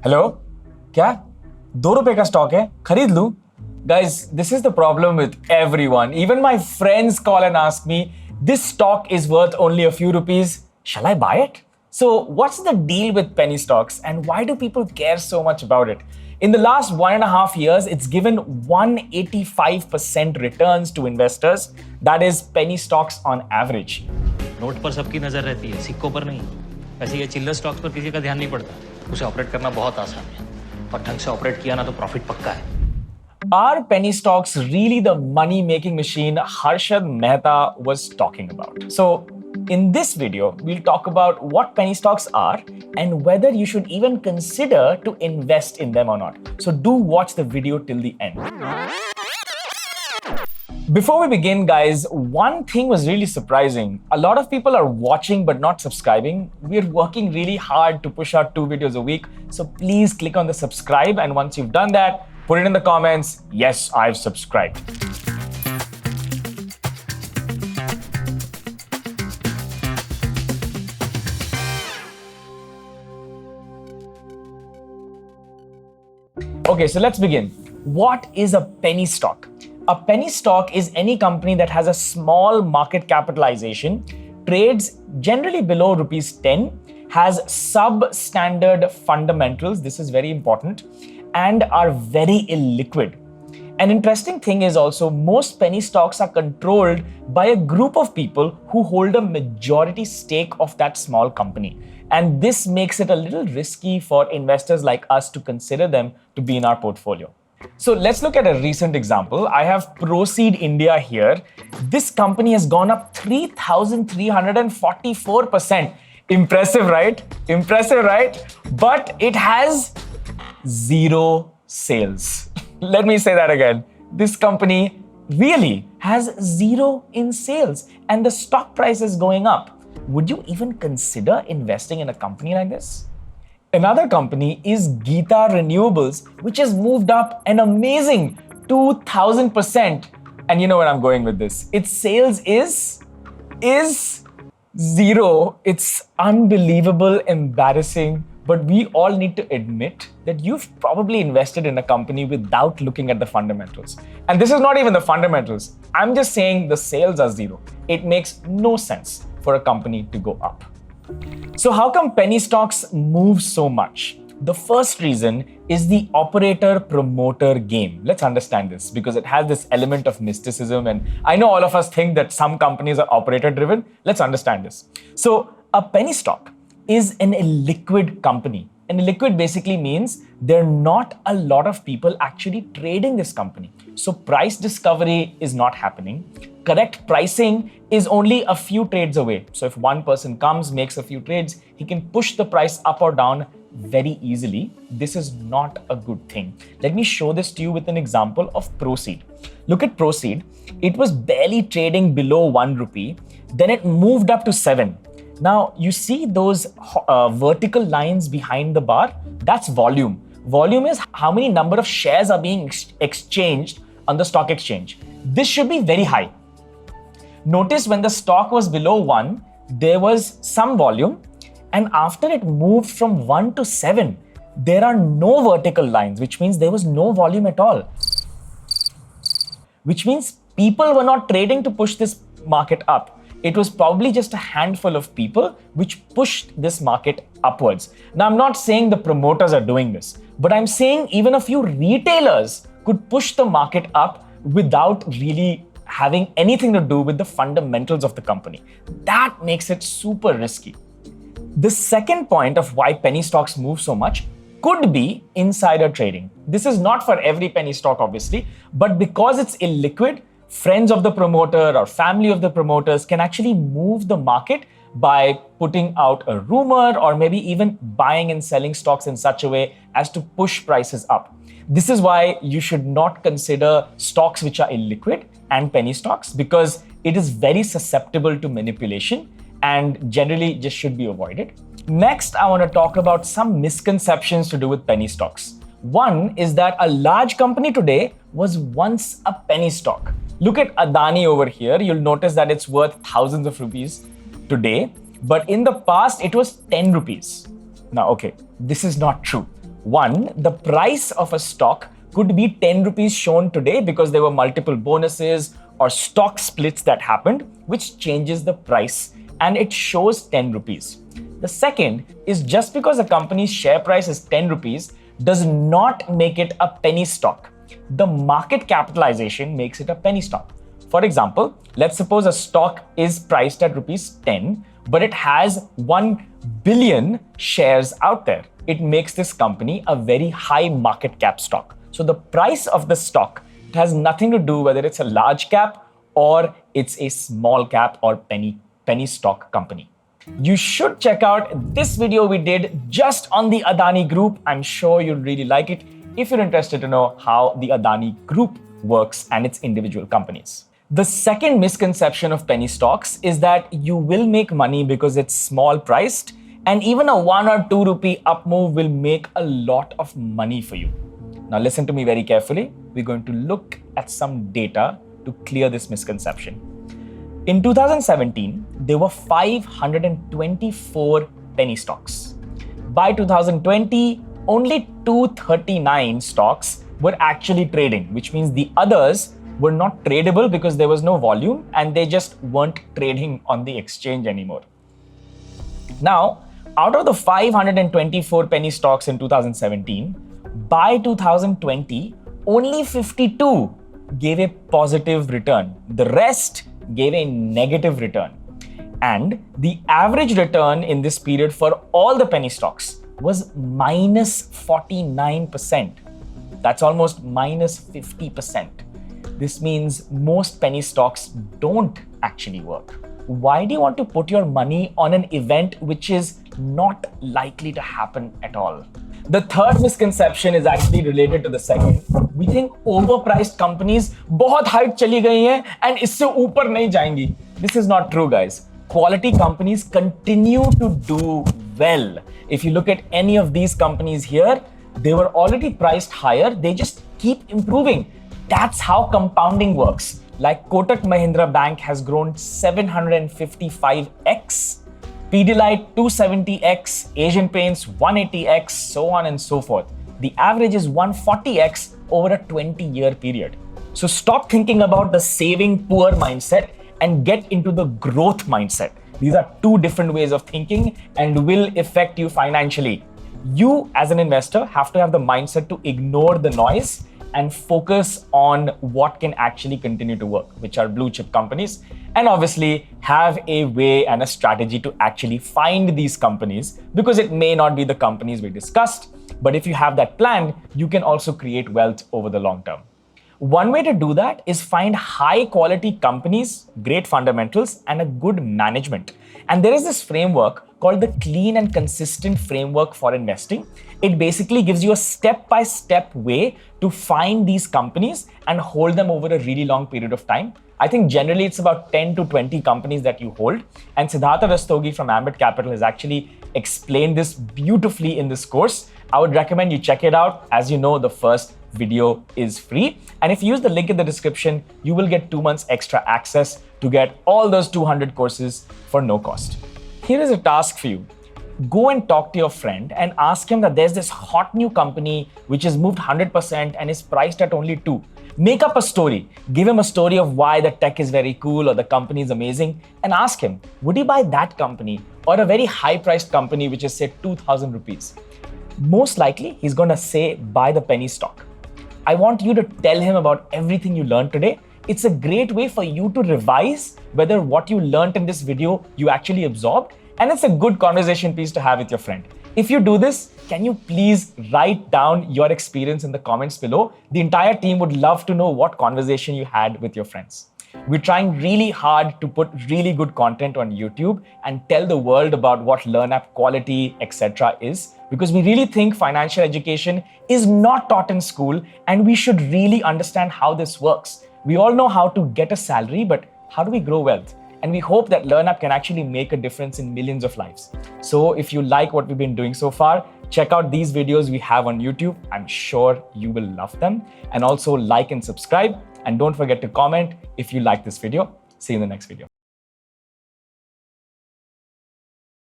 Hello, क्या 2 रुपए का स्टॉक है? खरीद लूं? Guys, this is the problem with everyone. Even my friends call and ask me, this stock is worth only a few rupees. Shall I buy it? So, what's the deal with penny stocks and why do people care so much about it? In the last 1.5 years, it's given 185% returns to investors. That is penny stocks on average. Note पर सबकी नजर रहती है, सिक्कों पर नहीं। ऐसे ये चिल्लर स्टॉक्स पर किसी का ध्यान नहीं पड़ता। उसे ऑपरेट करना बहुत आसान है और ढंग से ऑपरेट किया ना तो प्रॉफिट पक्का है। Are penny stocks really the money-making machine Harshad Mehta was talking about? So, in this video, we'll talk about what penny stocks are and whether you should even consider to invest in them or not. So, do watch the video till the end. Before we begin, guys, one thing was really surprising. A lot of people are watching but not subscribing. We're working really hard to push out 2 videos a week. So please click on the subscribe, and once you've done that, put it in the comments, yes, I've subscribed. Okay, so let's begin. What is a penny stock? A penny stock is any company that has a small market capitalization, trades generally below rupees 10, has substandard fundamentals, this is very important, and are very illiquid. An interesting thing is also most penny stocks are controlled by a group of people who hold a majority stake of that small company. And this makes it a little risky for investors like us to consider them to be in our portfolio. So let's look at a recent example. I have Proceed India here. This company has gone up 3,344%. Impressive, right? Impressive, right? But it has zero sales. Let me say that again. This company really has zero in sales and the stock price is going up. Would you even consider investing in a company like this? Another company is Geeta Renewables, which has moved up an amazing 2,000%. And you know where I'm going with this. Its sales is zero. It's unbelievable, embarrassing. But we all need to admit that you've probably invested in a company without looking at the fundamentals. And this is not even the fundamentals. I'm just saying the sales are zero. It makes no sense for a company to go up. So how come penny stocks move so much? The first reason is the operator-promoter game. Let's understand this because it has this element of mysticism, and I know all of us think that some companies are operator-driven. Let's understand this. So a penny stock is an illiquid company. An illiquid basically means there are not a lot of people actually trading this company. So price discovery is not happening. Correct pricing is only a few trades away. So if one person comes, makes a few trades, he can push the price up or down very easily. This is not a good thing. Let me show this to you with an example of Proceed. Look at Proceed. It was barely trading below 1 rupee. Then it moved up to 7. Now, you see those vertical lines behind the bar? That's volume. Volume is how many number of shares are being exchanged on the stock exchange. This should be very high. Notice when the stock was below 1, there was some volume, and after it moved from 1 to 7, there are no vertical lines, which means there was no volume at all. Which means people were not trading to push this market up. It was probably just a handful of people which pushed this market upwards. Now, I'm not saying the promoters are doing this, but I'm saying even a few retailers could push the market up without really having anything to do with the fundamentals of the company. That makes it super risky. The second point of why penny stocks move so much could be insider trading. This is not for every penny stock, obviously, but because it's illiquid, friends of the promoter or family of the promoters can actually move the market by putting out a rumor or maybe even buying and selling stocks in such a way as to push prices up. This is why you should not consider stocks which are illiquid and penny stocks because it is very susceptible to manipulation and generally just should be avoided. Next, I want to talk about some misconceptions to do with penny stocks. One is that a large company today was once a penny stock. Look at Adani over here. You'll notice that it's worth thousands of rupees today, but in the past it was 10 rupees. Now, okay, this is not true. One, the price of a stock could be 10 rupees shown today because there were multiple bonuses or stock splits that happened, which changes the price and it shows 10 rupees. The second is just because a company's share price is 10 rupees does not make it a penny stock. The market capitalization makes it a penny stock. For example, let's suppose a stock is priced at rupees 10, but it has 1 billion shares out there. It makes this company a very high market cap stock. So the price of the stock, it has nothing to do whether it's a large cap or it's a small cap or penny stock company. You should check out this video we did just on the Adani Group. I'm sure you'll really like it if you're interested to know how the Adani Group works and its individual companies. The second misconception of penny stocks is that you will make money because it's small priced, and even a 1 or 2 rupee up move will make a lot of money for you. Now listen to me very carefully. We're going to look at some data to clear this misconception. In 2017, there were 524 penny stocks. By 2020, only 239 stocks were actually trading, which means the others were not tradable because there was no volume and they just weren't trading on the exchange anymore. Now, out of the 524 penny stocks in 2017, by 2020, only 52 gave a positive return. The rest gave a negative return. And the average return in this period for all the penny stocks was minus 49%. That's almost minus 50%. This means most penny stocks don't actually work. Why do you want to put your money on an event which is not likely to happen at all? The third misconception is actually related to the second. We think overpriced companies बहुत height चली गई हैं and इससे ऊपर नहीं जाएंगी. This is not true, guys. Quality companies continue to do well. If you look at any of these companies here, they were already priced higher. They just keep improving. That's how compounding works. Like Kotak Mahindra Bank has grown 755x, Pidilite 270x, Asian Paints 180x, so on and so forth. The average is 140x over a 20-year period. So stop thinking about the saving poor mindset and get into the growth mindset. These are two different ways of thinking and will affect you financially. You, as an investor, have to have the mindset to ignore the noise and focus on what can actually continue to work, which are blue chip companies, and obviously have a way and a strategy to actually find these companies, because it may not be the companies we discussed, but if you have that plan, you can also create wealth over the long term. One way to do that is find high quality companies, great fundamentals, and a good management. And there is this framework called the Clean and Consistent Framework for Investing. It basically gives you a step-by-step way to find these companies and hold them over a really long period of time. I think generally it's about 10 to 20 companies that you hold. And Siddhartha Rastogi from Ambit Capital has actually explained this beautifully in this course. I would recommend you check it out. As you know, the first video is free. And if you use the link in the description, you will get 2 months extra access to get all those 200 courses for no cost. Here is a task for you. Go and talk to your friend and ask him that there's this hot new company which has moved 100% and is priced at only 2. Make up a story. Give him a story of why the tech is very cool or the company is amazing, and ask him, would he buy that company or a very high-priced company which is, say, 2,000 rupees? Most likely, he's going to say, buy the penny stock. I want you to tell him about everything you learned today. It's a great way for you to revise whether what you learned in this video you actually absorbed, and it's a good conversation piece to have with your friend. If you do this, can you please write down your experience in the comments below? The entire team would love to know what conversation you had with your friends. We're trying really hard to put really good content on YouTube and tell the world about what LearnApp quality, etc. is, because we really think financial education is not taught in school and we should really understand how this works. We all know how to get a salary, but how do we grow wealth? And we hope that LearnApp can actually make a difference in millions of lives. So if you like what we've been doing so far, check out these videos we have on YouTube. I'm sure you will love them. And also like and subscribe. And don't forget to comment if you like this video. See you in the next video.